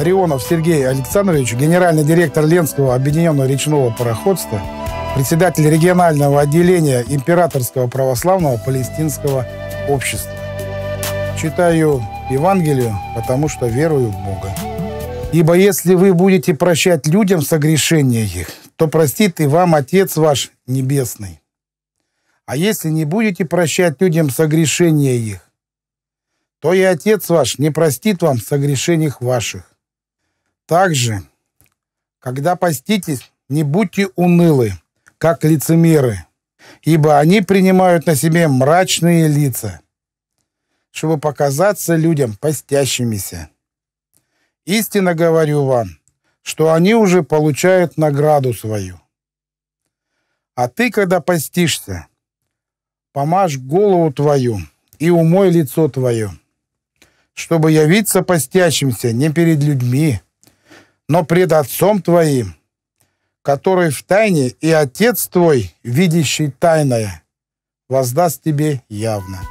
Ларионов Сергей Александрович, генеральный директор Ленского объединенного речного пароходства, председатель регионального отделения Императорского православного палестинского общества. Читаю Евангелие, потому что верую в Бога. Ибо если вы будете прощать людям согрешения их, то простит и вам Отец ваш Небесный. А если не будете прощать людям согрешения их, то и Отец ваш не простит вам согрешений ваших. Также, когда поститесь, не будьте унылы, как лицемеры, ибо они принимают на себе мрачные лица, чтобы показаться людям постящимися. Истинно говорю вам, что они уже получают награду свою. А ты, когда постишься, помажь голову твою и умой лицо твое, чтобы явиться постящимся не перед людьми, но пред Отцом твоим, который в тайне, и Отец твой, видящий тайное, воздаст тебе явно.